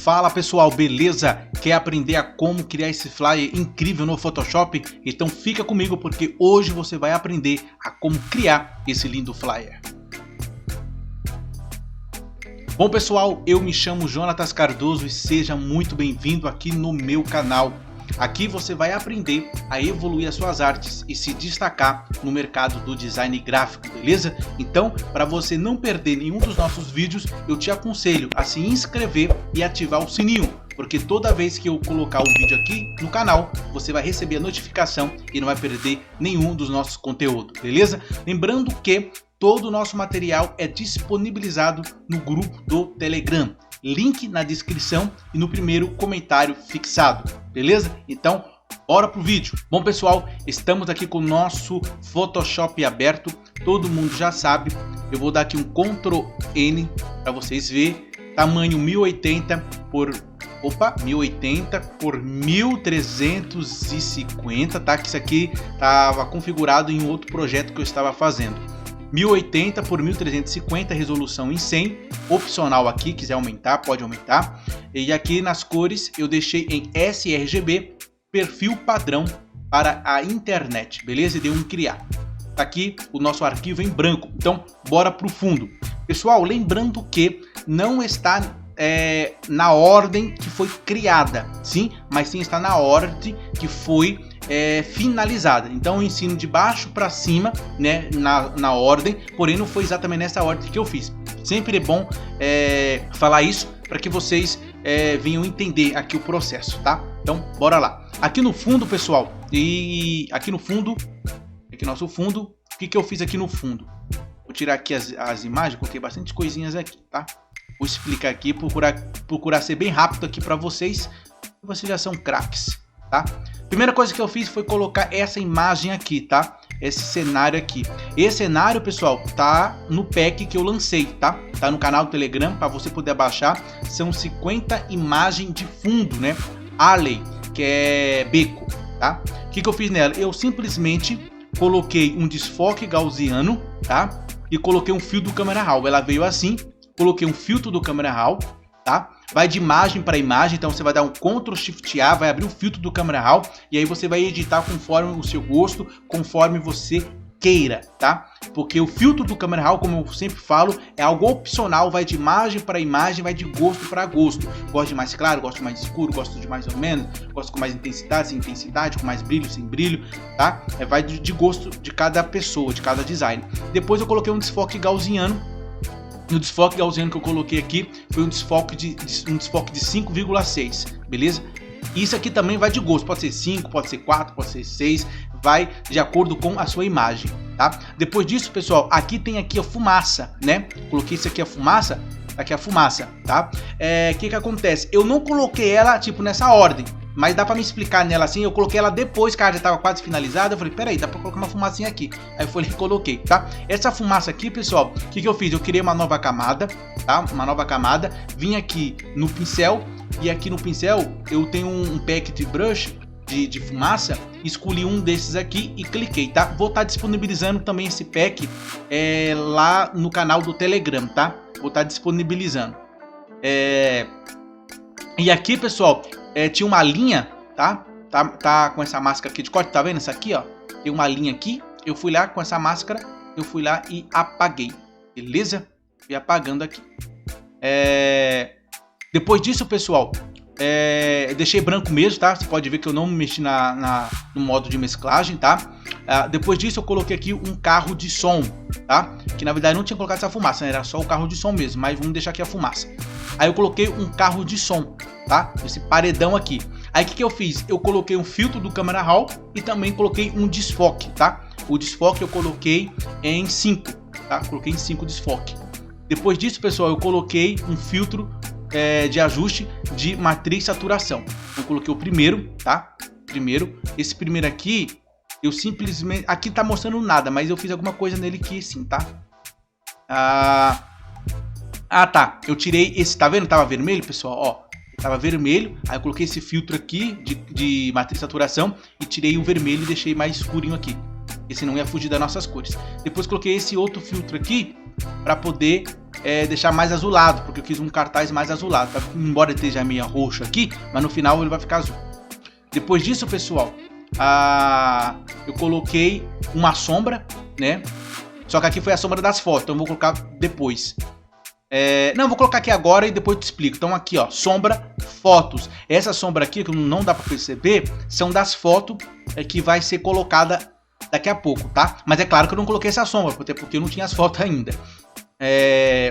Fala pessoal, beleza? Quer aprender a como criar esse flyer incrível no Photoshop? Então fica comigo porque hoje você vai aprender a como criar esse lindo flyer. Bom pessoal, eu me chamo Jonatas Cardoso e seja muito bem-vindo aqui no meu canal. Aqui você vai aprender a evoluir as suas artes e se destacar no mercado do design gráfico, beleza? Então, para você não perder nenhum dos nossos vídeos, eu te aconselho a se inscrever e ativar o sininho, porque toda vez que eu colocar um vídeo aqui no canal, você vai receber a notificação e não vai perder nenhum dos nossos conteúdos, beleza? Lembrando que todo o nosso material é disponibilizado no grupo do Telegram. Link na descrição e no primeiro comentário fixado, beleza? Então, bora pro vídeo. Bom pessoal, estamos aqui com o nosso Photoshop aberto, todo mundo já sabe. Eu vou dar aqui um Ctrl N para vocês verem, tamanho 1080 por 1350, tá? Que isso aqui estava configurado em outro projeto que eu estava fazendo. 1080 por 1350, resolução em 100, opcional aqui, quiser aumentar, pode aumentar. E aqui nas cores eu deixei em sRGB, perfil padrão para a internet, beleza? E dei um criar. Tá aqui o nosso arquivo em branco, então bora pro fundo. Pessoal, lembrando que não está na ordem que foi criada, sim, mas sim está na ordem que foi finalizada. Então eu ensino de baixo para cima, né, na ordem, porém não foi exatamente nessa ordem que eu fiz. Sempre é bom falar isso para que vocês venham entender aqui o processo, tá? Então bora lá. Aqui no fundo, pessoal, e aqui no fundo, nosso fundo, o que eu fiz aqui no fundo? Vou tirar aqui as imagens, coloquei bastante coisinhas aqui, tá? Vou explicar aqui, procurar ser bem rápido aqui para vocês. Vocês já são craques, tá? Primeira coisa que eu fiz foi colocar essa imagem aqui, tá? Esse cenário aqui. Esse cenário, pessoal, tá no pack que eu lancei, tá? Tá no canal do Telegram para você poder baixar. São 50 imagens de fundo, né? Alley, que é beco, tá? O que eu fiz nela? Eu simplesmente coloquei um desfoque gaussiano, tá? E coloquei um fio do Camera Raw. Ela veio assim. Coloquei um filtro do Camera Raw, tá? Vai de imagem para imagem, então você vai dar um Ctrl Shift A, vai abrir o filtro do Camera Raw e aí você vai editar conforme o seu gosto, conforme você queira, tá? Porque o filtro do Camera Raw, como eu sempre falo, é algo opcional, vai de imagem para imagem, vai de gosto para gosto. Gosto de mais claro, gosto de mais escuro, gosto de mais ou menos, gosto com mais intensidade, sem intensidade, com mais brilho, sem brilho, tá? Vai de gosto de cada pessoa, de cada design. Depois eu coloquei um desfoque gaussiano. No desfoque gaussiano que eu coloquei aqui foi um desfoque de 5,6, beleza? Isso aqui também vai de gosto, pode ser 5, pode ser 4, pode ser 6, vai de acordo com a sua imagem, tá? Depois disso, pessoal, aqui tem aqui a fumaça, né? Coloquei isso aqui a fumaça, aqui a fumaça, tá? Que acontece? Eu não coloquei ela tipo nessa ordem, mas dá pra me explicar nela assim. Eu coloquei ela depois que ela já tava quase finalizada. Eu falei, peraí, dá pra colocar uma fumacinha aqui. Aí eu falei, coloquei, tá? Essa fumaça aqui, pessoal, o que eu fiz? Eu criei uma nova camada, tá? Uma nova camada. Vim aqui no pincel. E aqui no pincel eu tenho um pack de brush de fumaça. Escolhi um desses aqui e cliquei, tá? Vou estar disponibilizando também esse pack lá no canal do Telegram, tá? Vou estar disponibilizando. E aqui, pessoal, tinha uma linha, tá com essa máscara aqui de corte, tá vendo? Essa aqui, ó, tem uma linha aqui. Eu fui lá com essa máscara, eu fui lá e apaguei, beleza? Fui apagando aqui. Depois disso, pessoal, eu deixei branco mesmo, tá? Você pode ver que eu não mexi no modo de mesclagem, tá? Depois disso eu coloquei aqui um carro de som, tá? Que na verdade não tinha colocado essa fumaça, né? Era só o carro de som mesmo, mas vamos deixar aqui a fumaça. Aí eu coloquei um carro de som, tá? Esse paredão aqui. Aí o que eu fiz? Eu coloquei um filtro do Camera Raw e também coloquei um desfoque, tá? O desfoque eu coloquei em 5, tá? Coloquei em 5 desfoque. Depois disso, pessoal, eu coloquei um filtro de ajuste de matriz saturação. Eu coloquei o primeiro, tá? Esse primeiro aqui, eu simplesmente... Aqui tá mostrando nada, mas eu fiz alguma coisa nele aqui sim, tá? Tá. Eu tirei esse, tá vendo? Tava vermelho, pessoal, ó. Tava vermelho, aí eu coloquei esse filtro aqui de matriz saturação e tirei o vermelho e deixei mais escurinho aqui. Esse não ia fugir das nossas cores. Depois coloquei esse outro filtro aqui para poder deixar mais azulado, porque eu quis um cartaz mais azulado, tá? Embora ele esteja meio roxo aqui, mas no final ele vai ficar azul. Depois disso, pessoal, eu coloquei uma sombra, né? Só que aqui foi a sombra das fotos, então eu vou colocar depois. Não, vou colocar aqui agora e depois eu te explico. Então aqui, ó, sombra, fotos. Essa sombra aqui, que não dá pra perceber, são das fotos que vai ser colocada daqui a pouco, tá? Mas é claro que eu não coloquei essa sombra, até porque eu não tinha as fotos ainda.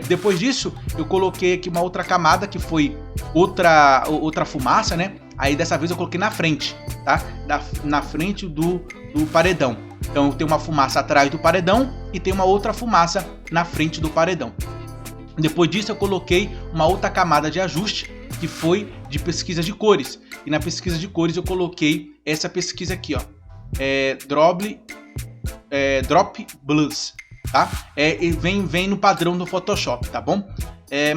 Depois disso, eu coloquei aqui uma outra camada, que foi outra fumaça, né? Aí dessa vez eu coloquei na frente, tá? Na frente do paredão. Então tem uma fumaça atrás do paredão e tem uma outra fumaça na frente do paredão. Depois disso eu coloquei uma outra camada de ajuste, que foi de pesquisa de cores. E na pesquisa de cores eu coloquei essa pesquisa aqui, ó. Drop Blues, tá? Vem no padrão do Photoshop, tá bom?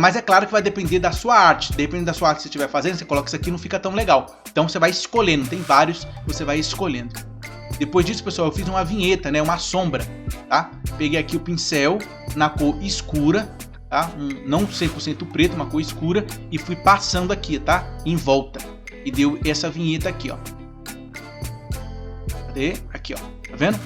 Mas é claro que vai depender da sua arte. Dependendo da sua arte que você estiver fazendo, você coloca isso aqui, não fica tão legal. Então você vai escolhendo, tem vários, você vai escolhendo. Depois disso, pessoal, eu fiz uma vinheta, né? Uma sombra, tá? Peguei aqui o pincel na cor escura, tá? Não 100% preto, uma cor escura, e fui passando aqui, tá? Em volta. E deu essa vinheta aqui, ó. Cadê? Aqui, ó. Tá vendo?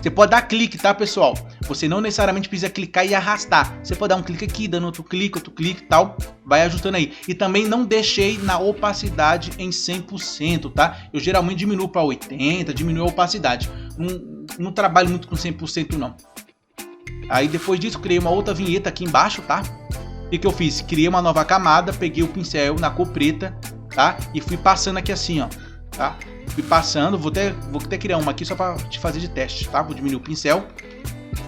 Você pode dar clique, tá, pessoal? Você não necessariamente precisa clicar e arrastar. Você pode dar um clique aqui, dando outro clique e tal. Vai ajustando aí. E também não deixei na opacidade em 100%, tá? Eu geralmente diminuo para 80%, diminuo a opacidade. Não trabalho muito com 100% não. Aí depois disso, criei uma outra vinheta aqui embaixo, tá? E o que eu fiz? Criei uma nova camada, peguei o pincel na cor preta, tá? E fui passando aqui assim, ó, tá? Fui passando, vou até criar uma aqui só para te fazer de teste, tá? Vou diminuir o pincel.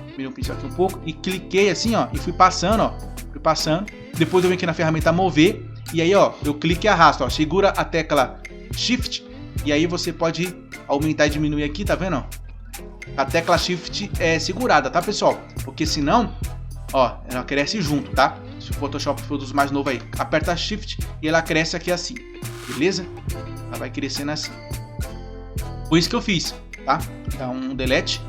Diminuir o pincel aqui um pouco e cliquei assim, ó, e fui passando, ó. Fui passando. Depois eu venho aqui na ferramenta mover e aí, ó, eu clico e arrasto, ó. Segura a tecla Shift e aí você pode aumentar e diminuir aqui, tá vendo, ó? A tecla Shift é segurada, tá, pessoal? Porque senão, ó, ela cresce junto, tá? Se o Photoshop for dos mais novos aí, aperta Shift e ela cresce aqui assim, beleza? Ela vai crescendo assim. Foi isso que eu fiz, tá? Dá um delete,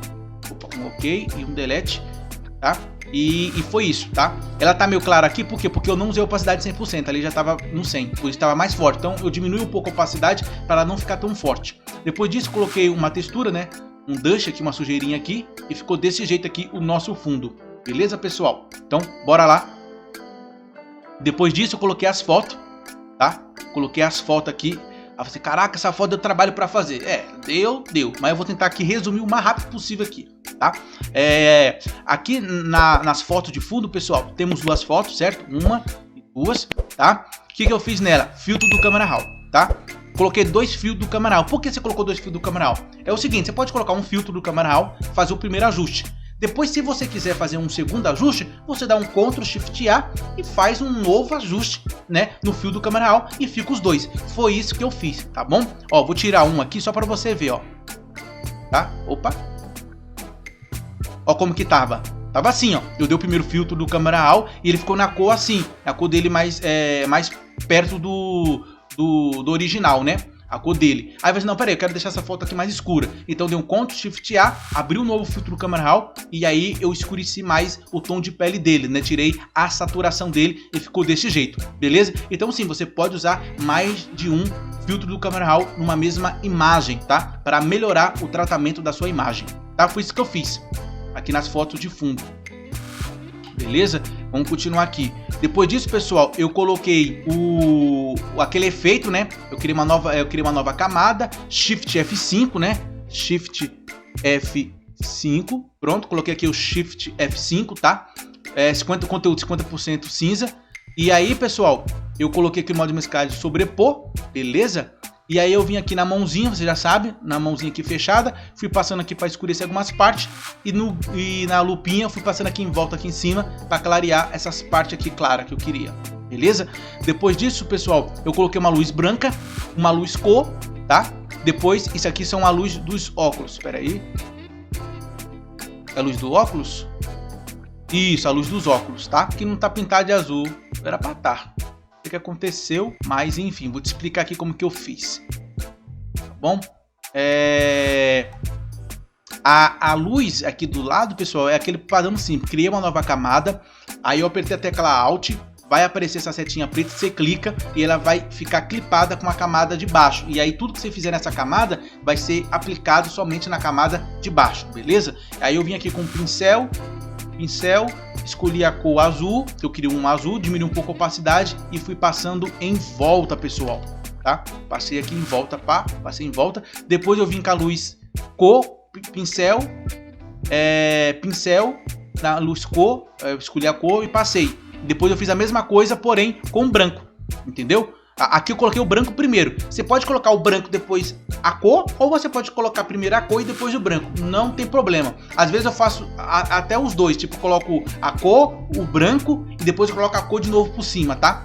um OK e um delete, tá? E foi isso, tá? Ela tá meio clara aqui, por quê? Porque eu não usei a opacidade 100%, ali já tava no 100, por isso tava mais forte. Então eu diminui um pouco a opacidade para ela não ficar tão forte. Depois disso, coloquei uma textura, né? Um dust aqui, uma sujeirinha aqui, e ficou desse jeito aqui o nosso fundo. Beleza, pessoal? Então, bora lá. Depois disso, eu coloquei as fotos, tá? Coloquei as fotos aqui. Aí você, caraca, essa foto deu trabalho pra fazer. Deu. Mas eu vou tentar aqui resumir o mais rápido possível aqui, tá? Aqui nas fotos de fundo, pessoal, temos duas fotos, certo? Uma e duas, tá? O que eu fiz nela? Filtro do Camera Raw, tá? Coloquei dois fios do Camera Raw. Por que você colocou dois fios do Camera Raw? É o seguinte, você pode colocar um filtro do Camera Raw, fazer o primeiro ajuste. Depois, se você quiser fazer um segundo ajuste, você dá um Ctrl Shift A e faz um novo ajuste, né, no fio do Camera Raw e fica os dois. Foi isso que eu fiz, tá bom? Ó, vou tirar um aqui só para você ver, ó. Tá? Opa. Ó como que tava. Tava assim, ó. Eu dei o primeiro filtro do Camera Raw e ele ficou na cor assim. A cor dele mais perto do original, né? A cor dele. Aí você, não, peraí, eu quero deixar essa foto aqui mais escura. Então dei um Ctrl Shift A, abri um novo filtro do Camera Raw e aí eu escureci mais o tom de pele dele, né? Tirei a saturação dele e ficou desse jeito, beleza? Então sim, você pode usar mais de um filtro do Camera Raw numa mesma imagem, tá? Para melhorar o tratamento da sua imagem, tá? Foi isso que eu fiz aqui nas fotos de fundo. Beleza? Vamos continuar aqui. Depois disso, pessoal, eu coloquei aquele efeito, né? Eu criei uma nova camada, Shift F5, né? Shift F5. Pronto, coloquei aqui o Shift F5, tá? 50 conteúdo, 50% cinza. E aí, pessoal, eu coloquei aqui o modo de mesclagem sobrepor, beleza? E aí eu vim aqui na mãozinha, você já sabe, na mãozinha aqui fechada, fui passando aqui para escurecer algumas partes e na lupinha eu fui passando aqui em volta, aqui em cima, para clarear essas partes aqui claras que eu queria, beleza? Depois disso, pessoal, eu coloquei uma luz branca, uma luz cor, tá? Depois, isso aqui são a luz dos óculos, espera aí. É a luz do óculos? Isso, a luz dos óculos, tá? Que não tá pintado de azul, era para estar. O que aconteceu, mas enfim, vou te explicar aqui como que eu fiz, tá bom? A luz aqui do lado, pessoal, é aquele padrão simples. Criei uma nova camada, Aí eu apertei a tecla Alt, vai aparecer essa setinha preta, você clica e ela vai ficar clipada com a camada de baixo. E aí tudo que você fizer nessa camada vai ser aplicado somente na camada de baixo, beleza? Aí eu vim aqui com o pincel, escolhi a cor azul, eu queria um azul, diminui um pouco a opacidade e fui passando em volta, pessoal, tá? Passei aqui em volta, passei em volta. Depois eu vim com a luz cor, pincel, na luz cor, eu escolhi a cor e passei. Depois eu fiz a mesma coisa, porém com branco, entendeu? Aqui eu coloquei o branco primeiro. Você pode colocar o branco depois a cor, ou você pode colocar primeiro a cor e depois o branco. Não tem problema. Às vezes eu faço até os dois, tipo, coloco a cor, o branco e depois eu coloco a cor de novo por cima, tá?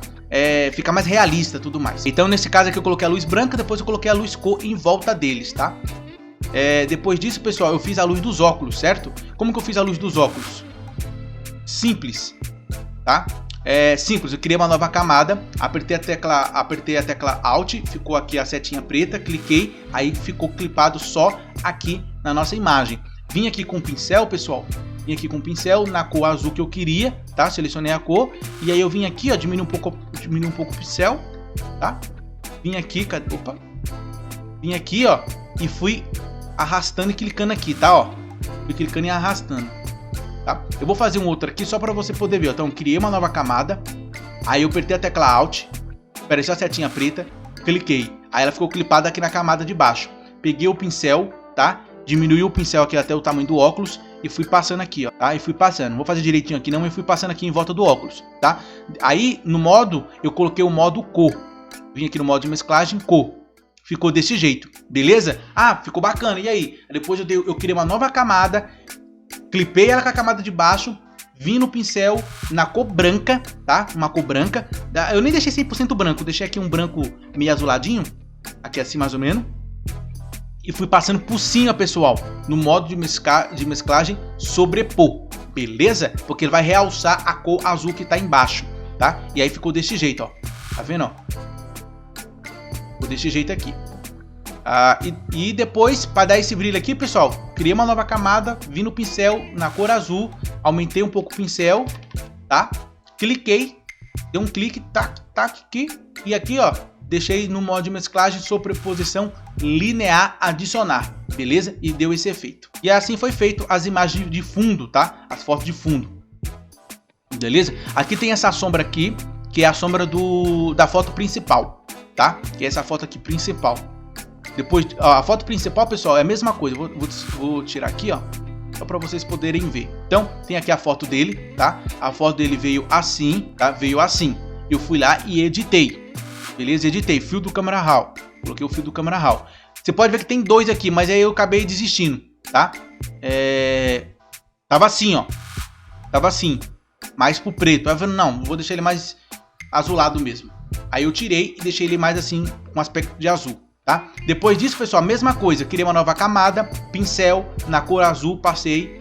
Fica mais realista e tudo mais. Então nesse caso aqui eu coloquei a luz branca, depois eu coloquei a luz cor em volta deles, tá? Depois disso, pessoal, eu fiz a luz dos óculos, certo? Como que eu fiz a luz dos óculos? Simples, tá? Simples, eu criei uma nova camada, apertei a tecla Alt, ficou aqui a setinha preta, cliquei, aí ficou clipado só aqui na nossa imagem. Vim aqui com o pincel, pessoal, na cor azul que eu queria, tá? Selecionei a cor, e aí eu vim aqui, ó, diminui um pouco o pincel, tá? Vim aqui, vim aqui, ó, e fui arrastando e clicando aqui, tá, ó? Fui clicando e arrastando. Tá? Eu vou fazer um outro aqui só para você poder ver. Então, criei uma nova camada. Aí eu apertei a tecla Alt. Apareceu a setinha preta. Cliquei. Aí ela ficou clipada aqui na camada de baixo. Peguei o pincel, tá? Diminui o pincel aqui até o tamanho do óculos. E fui passando aqui, ó. Tá? E fui passando. Não vou fazer direitinho aqui não, mas fui passando aqui em volta do óculos, tá? Aí, no modo, eu coloquei o modo cor. Vim aqui no modo de mesclagem, cor. Ficou desse jeito, beleza? Ficou bacana. E aí? Depois eu criei uma nova camada. Clipei ela com a camada de baixo, vim no pincel na cor branca, tá? Uma cor branca. Eu nem deixei 100% branco, deixei aqui um branco meio azuladinho, aqui assim mais ou menos. E fui passando por cima, pessoal, no modo de mesclagem sobrepor, beleza? Porque ele vai realçar a cor azul que tá embaixo, tá? E aí ficou desse jeito, ó. Tá vendo, ó? Ficou desse jeito aqui. E depois, para dar esse brilho aqui, pessoal, criei uma nova camada, vim no pincel na cor azul, aumentei um pouco o pincel, tá? Cliquei, dei um clique, tac, aqui, e aqui, ó, deixei no modo de mesclagem, sobreposição linear, adicionar, beleza? E deu esse efeito. E assim foi feito as imagens de fundo, tá? As fotos de fundo, beleza? Aqui tem essa sombra aqui, que é a sombra da foto principal, tá? Que é essa foto aqui principal. Depois, a foto principal, pessoal, é a mesma coisa. Vou tirar aqui, ó, só para vocês poderem ver. Então, tem aqui a foto dele, tá? A foto dele veio assim, tá? Veio assim. Eu fui lá e editei, beleza? Editei, fio do Camera Raw. Coloquei o fio do Camera Raw. Você pode ver que tem dois aqui, mas aí eu acabei desistindo, tá? Tava assim, ó. Tava assim, mais pro preto. Aí eu falei, não, vou deixar ele mais azulado mesmo. Aí eu tirei e deixei ele mais assim, com aspecto de azul. Tá? Depois disso, pessoal, a mesma coisa. Criei uma nova camada, pincel na cor azul, passei.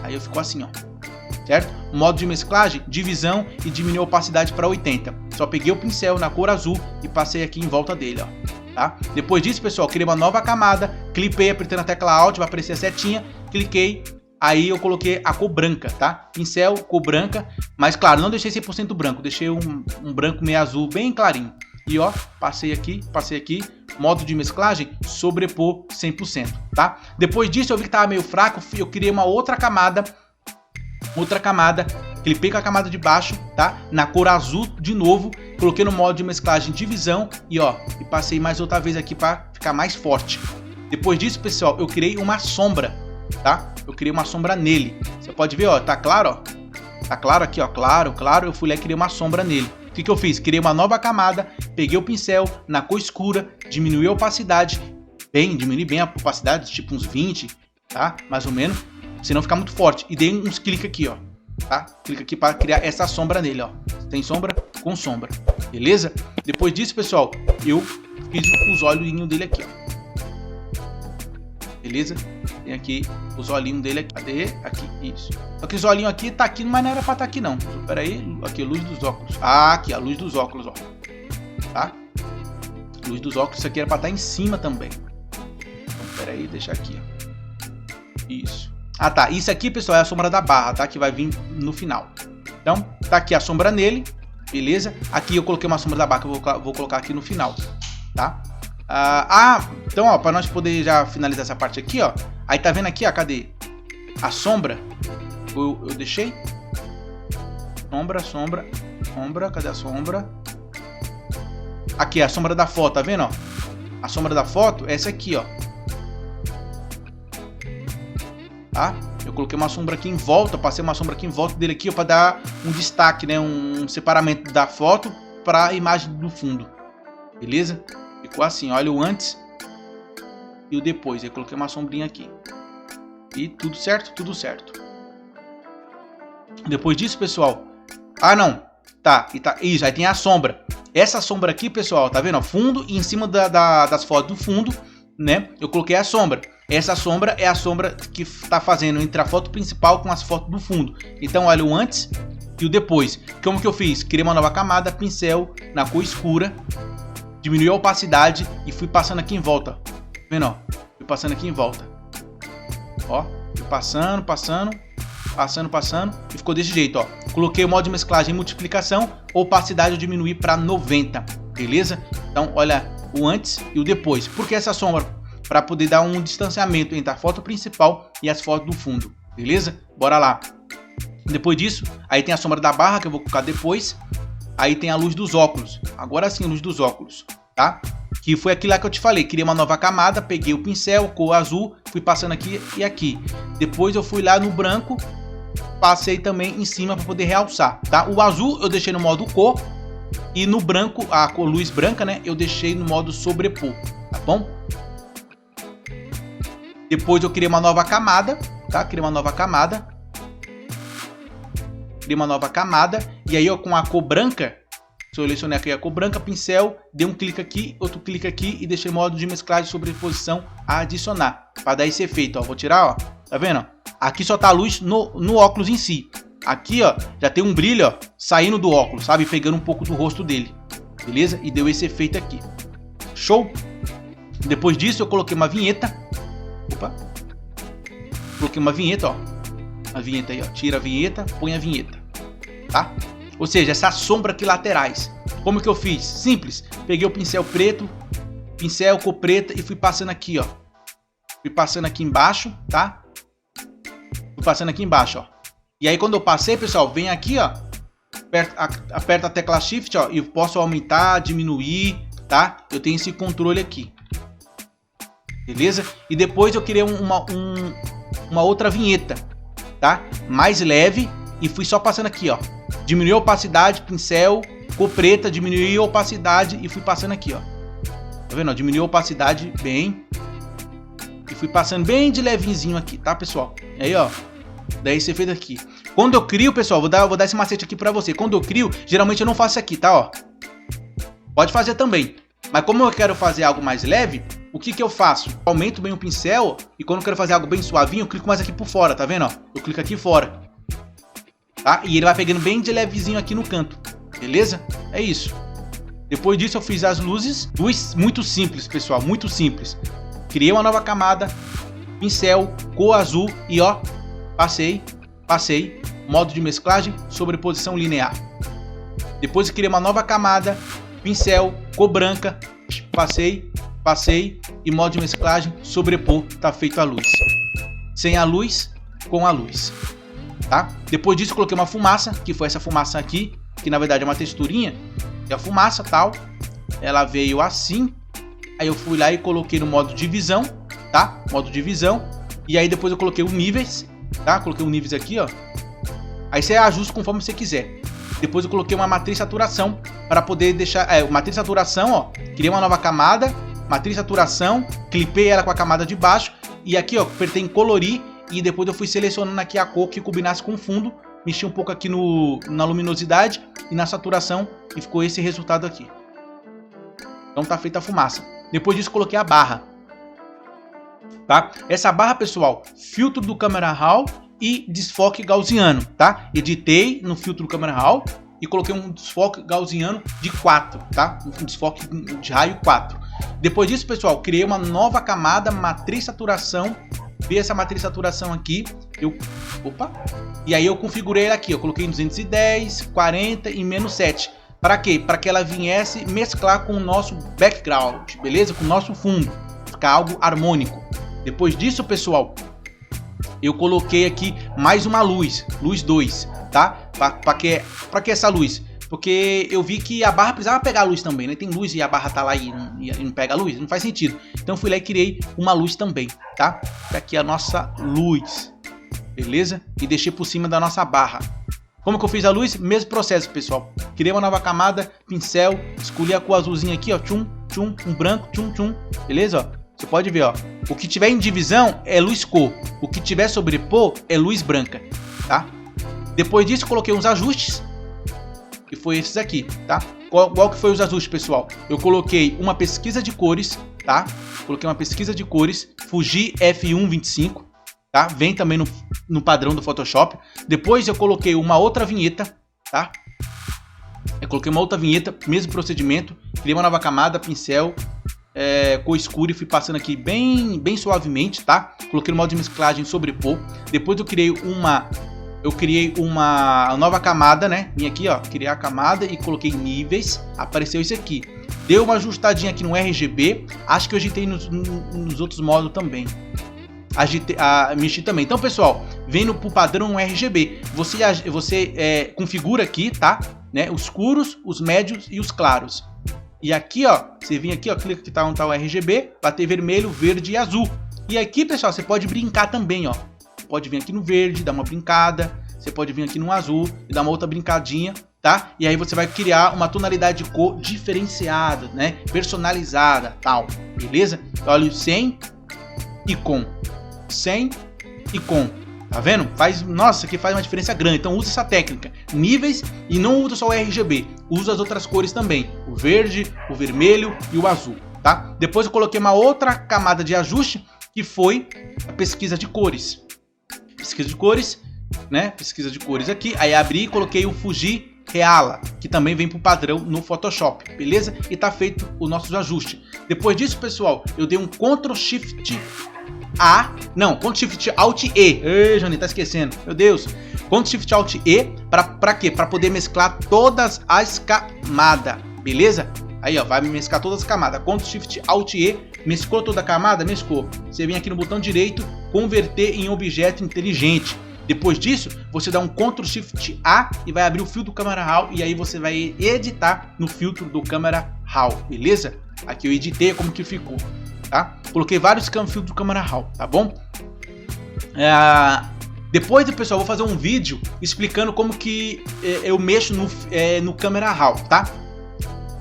Aí ficou assim, ó. Certo? Modo de mesclagem, divisão e diminuir a opacidade para 80. Só peguei o pincel na cor azul e passei aqui em volta dele, ó. Tá? Depois disso, pessoal, criei uma nova camada, clipei apertando a tecla Alt, vai aparecer a setinha, cliquei. Aí eu coloquei a cor branca, tá? Pincel, cor branca. Mas claro, não deixei 100% branco, deixei um branco meio azul bem clarinho. E ó, passei aqui, modo de mesclagem, sobrepor 100%, tá? Depois disso eu vi que tava meio fraco, eu criei uma outra camada, clipei com a camada de baixo, tá? Na cor azul de novo, coloquei no modo de mesclagem divisão e ó, e passei mais outra vez aqui para ficar mais forte. Depois disso, pessoal, eu criei uma sombra, tá? Eu criei uma sombra nele. Você pode ver, ó, tá claro, ó? Tá claro aqui, ó, claro, eu fui lá e criei uma sombra nele. O que eu fiz? Criei uma nova camada, peguei o pincel na cor escura, diminui a opacidade, diminui bem a opacidade, tipo uns 20, tá? Mais ou menos, senão ficar muito forte. E dei uns cliques aqui, ó, tá? Clica aqui para criar essa sombra nele, ó. Tem sombra com sombra, beleza? Depois disso, pessoal, eu fiz os olhinhos dele aqui, ó. Beleza? Tem aqui os olhinhos dele aqui. Cadê? Aqui, isso. Só que os olhinhos aqui tá aqui, mas não era pra estar aqui não. Espera aí, aqui, luz dos óculos. Aqui, a luz dos óculos, ó. Tá? Luz dos óculos, isso aqui era pra estar em cima também. Então, espera aí, deixa aqui, ó. Isso. Tá. Isso aqui, pessoal, é a sombra da barra, tá? Que vai vir no final. Então, tá aqui a sombra nele, beleza? Aqui eu coloquei uma sombra da barca, vou colocar aqui no final, tá? Então, ó, para nós poder já finalizar essa parte aqui, ó. Aí tá vendo aqui, ó, cadê? A sombra, eu deixei. Sombra, cadê a sombra? Aqui, a sombra da foto, tá vendo, ó? A sombra da foto é essa aqui, ó. Tá? Eu coloquei uma sombra aqui em volta, passei uma sombra aqui em volta dele aqui, ó, para dar um destaque, né? Um separamento da foto para a imagem do fundo. Beleza? Ficou assim, olha o antes e o depois. Aí coloquei uma sombrinha aqui. E tudo certo? Tudo certo. Depois disso, pessoal... não. Tá, isso, aí tem a sombra. Essa sombra aqui, pessoal, tá vendo? Fundo e em cima das fotos do fundo, né? Eu coloquei a sombra. Essa sombra é a sombra que tá fazendo entre a foto principal com as fotos do fundo. Então, olha o antes e o depois. Como que eu fiz? Criei uma nova camada, pincel na cor escura, diminui a opacidade e fui passando aqui em volta. Tá vendo, ó? Fui passando aqui em volta. Ó, fui passando e ficou desse jeito, ó. Coloquei o modo de mesclagem e multiplicação, opacidade eu diminuí para 90, beleza? Então, olha o antes e o depois. Por que essa sombra? Para poder dar um distanciamento entre a foto principal e as fotos do fundo, beleza? Bora lá. Depois disso, aí tem a sombra da barra que eu vou colocar depois. Aí tem a luz dos óculos. Agora sim, a luz dos óculos, tá? Que foi aquilo lá que eu te falei. Criei uma nova camada, peguei o pincel, cor azul, fui passando aqui e aqui. Depois eu fui lá no branco, passei também em cima para poder realçar, tá? O azul eu deixei no modo cor e no branco, a cor luz branca, né? Eu deixei no modo sobrepor, tá bom? Depois eu criei uma nova camada, tá? Criei uma nova camada. E aí, ó, com a cor branca, selecionei aqui a cor branca, pincel, dei um clique aqui, outro clique aqui e deixei o modo de mesclagem e sobreposição a adicionar, para dar esse efeito, ó. Vou tirar, ó. Tá vendo, ó? Aqui só tá a luz no óculos em si. Aqui, ó, já tem um brilho, ó, saindo do óculos, sabe? Pegando um pouco do rosto dele. Beleza? E deu esse efeito aqui. Show? Depois disso, eu coloquei uma vinheta. Opa. Coloquei uma vinheta, ó. A vinheta aí, ó. Tira a vinheta, põe a vinheta. Tá? Ou seja, essa sombra aqui laterais. Como que eu fiz? Simples. Peguei o pincel preto, pincel cor preta e fui passando aqui, ó. Fui passando aqui embaixo, tá? Fui passando aqui embaixo, ó. E aí quando eu passei, pessoal, vem aqui, ó. Aperta a tecla Shift, ó. E eu posso aumentar, diminuir, tá? Eu tenho esse controle aqui. Beleza? E depois eu criei uma outra vinheta, tá? Mais leve e fui só passando aqui, ó. Diminuí a opacidade, pincel, cor preta, diminuí a opacidade e fui passando aqui, ó. Tá vendo? Diminuí a opacidade bem. E fui passando bem de levinho aqui, tá, pessoal? E aí, ó. Daí esse efeito aqui. Quando eu crio, pessoal, vou dar esse macete aqui pra você. Quando eu crio, geralmente eu não faço isso aqui, tá, ó. Pode fazer também. Mas como eu quero fazer algo mais leve, o que que eu faço? Aumento bem o pincel e quando eu quero fazer algo bem suavinho, eu clico mais aqui por fora, tá vendo, ó? Eu clico aqui fora. Tá? E ele vai pegando bem de levezinho aqui no canto. Beleza? É isso. Depois disso eu fiz as luzes. Luz muito simples, pessoal, muito simples. Criei uma nova camada, pincel, cor azul e ó, passei, modo de mesclagem, sobreposição linear. Depois eu criei uma nova camada, pincel, cor branca, passei e modo de mesclagem, sobrepor, tá feito a luz. Sem a luz, com a luz. Tá? Depois disso eu coloquei uma fumaça, que foi essa fumaça aqui, que na verdade é uma texturinha, e a fumaça tal, ela veio assim, aí eu fui lá e coloquei no modo divisão, tá? Modo divisão, e aí depois eu coloquei os níveis, tá? Coloquei os níveis aqui, ó, aí você ajusta conforme você quiser. Depois eu coloquei uma matriz saturação, para poder deixar, matriz saturação, ó, criei uma nova camada, matriz saturação, clipei ela com a camada de baixo, e aqui, ó, apertei em colorir, e depois eu fui selecionando aqui a cor que combinasse com o fundo, mexi um pouco aqui na luminosidade e na saturação e ficou esse resultado aqui. Então tá feita a fumaça. Depois disso coloquei a barra. Tá? Essa barra, pessoal, filtro do Camera Raw e desfoque gaussiano, tá? Editei no filtro do Camera Raw e coloquei um desfoque gaussiano de 4, tá? Um desfoque de raio 4. Depois disso, pessoal, criei uma nova camada, matriz saturação. Vi essa matriz saturação aqui, Opa! E aí eu configurei ela aqui, eu coloquei em 210, 40 e menos 7. Para quê? Para que ela viesse mesclar com o nosso background, beleza? Com o nosso fundo, ficar algo harmônico. Depois disso, pessoal, eu coloquei aqui mais uma luz 2, tá? Para que essa luz? Porque eu vi que a barra precisava pegar a luz também, né? Tem luz e a barra tá lá e não pega a luz, não faz sentido. Então eu fui lá e criei uma luz também, tá? Aqui a nossa luz, beleza? E deixei por cima da nossa barra. Como que eu fiz a luz? Mesmo processo, pessoal. Criei uma nova camada, pincel, escolhi a cor azulzinha aqui, ó, tchum, tchum, um branco, tchum, tchum, beleza? Ó, você pode ver, ó. O que tiver em divisão é luz cor, o que tiver sobrepor é luz branca, tá? Depois disso, coloquei uns ajustes. E foi esses aqui, tá? Qual que foi os ajustes, pessoal? Eu coloquei uma pesquisa de cores, tá? Coloquei uma pesquisa de cores, Fuji F1.25, tá? Vem também no padrão do Photoshop. Depois eu coloquei uma outra vinheta, tá? Eu coloquei uma outra vinheta, mesmo procedimento. Criei uma nova camada, pincel, cor escura e fui passando aqui bem suavemente, tá? Coloquei no modo de mesclagem sobrepor. Depois eu criei uma nova camada, né? Vim aqui, ó, criar a camada e coloquei níveis, apareceu isso aqui. Deu uma ajustadinha aqui no RGB, acho que eu ajeitei nos outros modos também. Mexi também. Então, pessoal, vendo pro padrão RGB, você configura aqui, tá? Né? Os escuros, os médios e os claros. E aqui, ó, você vem aqui, ó, clica que tá onde tá o RGB, vai ter vermelho, verde e azul. E aqui, pessoal, você pode brincar também, ó. Pode vir aqui no verde, dar uma brincada. Você pode vir aqui no azul e dar uma outra brincadinha, tá? E aí você vai criar uma tonalidade de cor diferenciada, né? Personalizada, tal, beleza? Olha o sem e com. Sem e com. Tá vendo? Nossa, aqui faz uma diferença grande. Então usa essa técnica. Níveis e não usa só o RGB. Usa as outras cores também. O verde, o vermelho e o azul, tá? Depois eu coloquei uma outra camada de ajuste que foi a pesquisa de cores. Pesquisa de cores, né? Pesquisa de cores aqui. Aí abri e coloquei o Fuji Reala, que também vem pro padrão no Photoshop, beleza? E tá feito o nosso ajuste. Depois disso, pessoal, eu dei um Ctrl Shift Ctrl Shift Alt E. Ei, Johnny, tá esquecendo. Meu Deus. Ctrl Shift Alt E pra quê? Pra poder mesclar todas as camadas, beleza? Aí, ó, vai mesclar todas as camadas. Ctrl Shift Alt E, mesclou toda a camada, mesclou. Você vem aqui no botão direito, converter em objeto inteligente. Depois disso, você dá um Ctrl Shift A e vai abrir o filtro do Camera Raw e aí você vai editar no filtro do Camera Raw, beleza? Aqui eu editei como que ficou, tá? Coloquei vários filtros do Camera Raw, tá bom? Depois, pessoal, eu vou fazer um vídeo explicando como que eu mexo no Camera Raw, tá?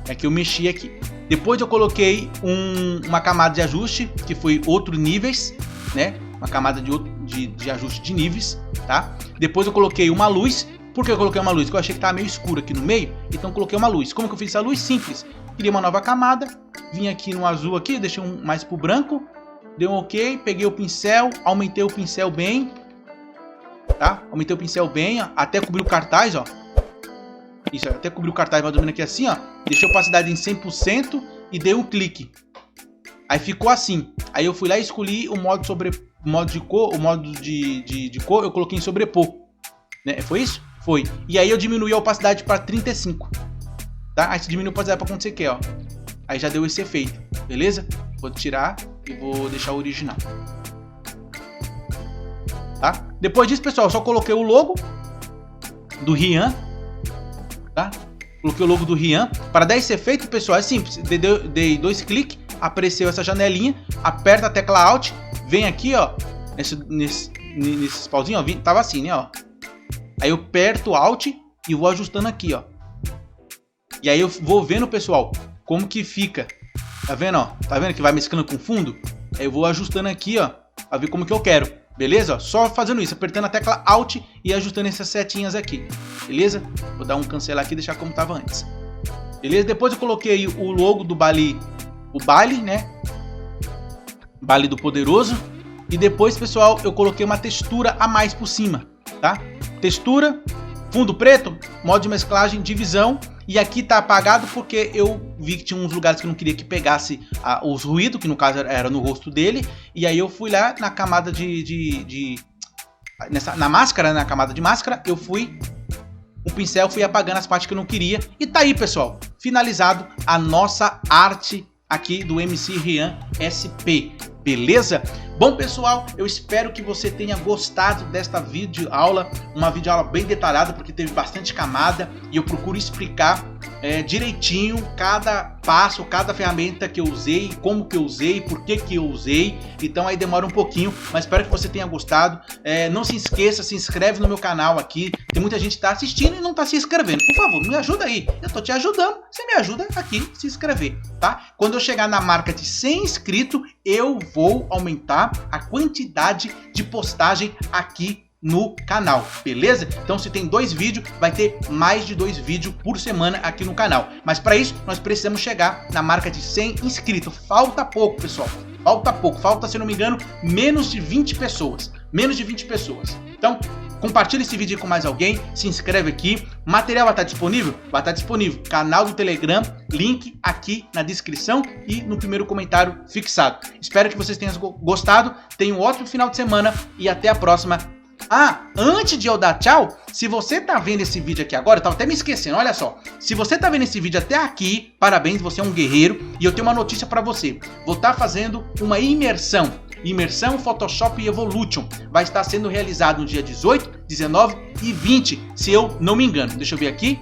É que eu mexi aqui. Depois eu coloquei uma camada de ajuste, que foi outro níveis, né? Uma camada de ajuste de níveis, tá? Depois eu coloquei uma luz. Por que eu coloquei uma luz? Porque eu achei que estava meio escuro aqui no meio, então eu coloquei uma luz. Como que eu fiz essa luz? Simples. Criei uma nova camada, vim aqui no azul aqui, deixei mais pro branco, dei um ok, peguei o pincel, aumentei o pincel bem, tá? Aumentei o pincel bem, ó, até cobrir o cartaz, ó. Isso, até cobrir o cartaz, vai dormindo aqui assim, ó. Deixei a opacidade em 100% e dei um clique. Aí ficou assim. Aí eu fui lá e escolhi o modo de cor, eu coloquei em sobrepor. Né? Foi isso? Foi. E aí eu diminui a opacidade para 35. Tá? Aí você diminui a opacidade para quando você quer, ó. Aí já deu esse efeito, beleza? Vou tirar e vou deixar o original. Tá? Depois disso, pessoal, eu só coloquei o logo do Rian. Tá? Coloquei o logo do Rian. Para dar esse efeito, pessoal, é simples. Dei 2 cliques, apareceu essa janelinha, aperta a tecla Alt, vem aqui, ó, nesse pauzinho, ó, tava assim, né, ó. Aí eu aperto Alt e vou ajustando aqui, ó. E aí eu vou vendo, pessoal, como que fica. Tá vendo, ó? Tá vendo que vai mesclando com fundo? Aí eu vou ajustando aqui, ó, pra ver como que eu quero. Beleza? Só fazendo isso, apertando a tecla Alt e ajustando essas setinhas aqui. Beleza? Vou dar um cancelar aqui e deixar como estava antes. Beleza? Depois eu coloquei o logo do Bali, né? Bali do Poderoso. E depois, pessoal, eu coloquei uma textura a mais por cima, tá? Textura, fundo preto, modo de mesclagem, divisão. E aqui tá apagado porque eu vi que tinha uns lugares que eu não queria que pegasse os ruídos, que no caso era no rosto dele. E aí eu fui lá na camada de na máscara, na camada de máscara, eu fui... O pincel fui apagando as partes que eu não queria. E tá aí, pessoal, finalizado a nossa arte aqui do MC Rian SP, beleza? Bom, pessoal, eu espero que você tenha gostado desta videoaula, uma videoaula bem detalhada, porque teve bastante camada e eu procuro explicar direitinho cada passo, cada ferramenta que eu usei, como que eu usei, por que que eu usei. Então aí demora um pouquinho, mas espero que você tenha gostado. Não se esqueça, se inscreve no meu canal aqui. Tem muita gente que está assistindo e não está se inscrevendo. Por favor, me ajuda aí. Eu tô te ajudando, você me ajuda aqui a se inscrever, tá? Quando eu chegar na marca de 100 inscritos, eu vou aumentar a quantidade de postagem aqui no canal, beleza? Então se tem 2 vídeos, vai ter mais de 2 vídeos por semana aqui no canal. Mas para isso, nós precisamos chegar na marca de 100 inscritos. Falta pouco, pessoal. Falta pouco. Falta, se não me engano, menos de 20 pessoas. Menos de 20 pessoas. Então, compartilha esse vídeo com mais alguém, se inscreve aqui. O material vai estar disponível? Vai estar disponível. Canal do Telegram, link aqui na descrição e no primeiro comentário fixado. Espero que vocês tenham gostado. Tenham um ótimo final de semana e até a próxima. Ah, antes de eu dar tchau, se você tá vendo esse vídeo aqui agora, eu tava até me esquecendo, olha só. Se você tá vendo esse vídeo até aqui, parabéns, você é um guerreiro. E eu tenho uma notícia pra você. Vou estar fazendo uma imersão Photoshop Evolution. Vai estar sendo realizado no dia 18, 19 e 20, se eu não me engano. Deixa eu ver aqui.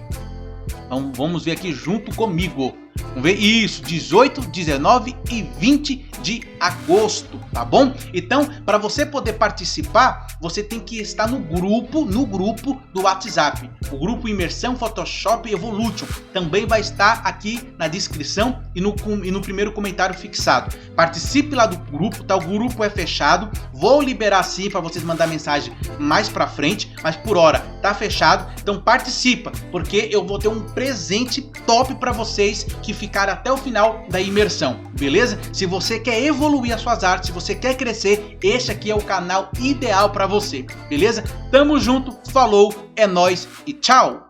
Então, vamos ver aqui junto comigo. Vamos ver isso, 18, 19 e 20 de agosto, tá bom? Então, para você poder participar, você tem que estar no grupo do WhatsApp. O grupo Imersão Photoshop Evolution também vai estar aqui na descrição e no primeiro comentário fixado. Participe lá do grupo, tá? O grupo é fechado. Vou liberar sim para vocês mandar mensagem mais para frente, mas por hora tá fechado. Então participa, porque eu vou ter um presente top para vocês que ficar até o final da imersão, beleza? Se você quer evoluir as suas artes, se você quer crescer, este aqui é o canal ideal para você, beleza? Tamo junto, falou, é nóis e tchau!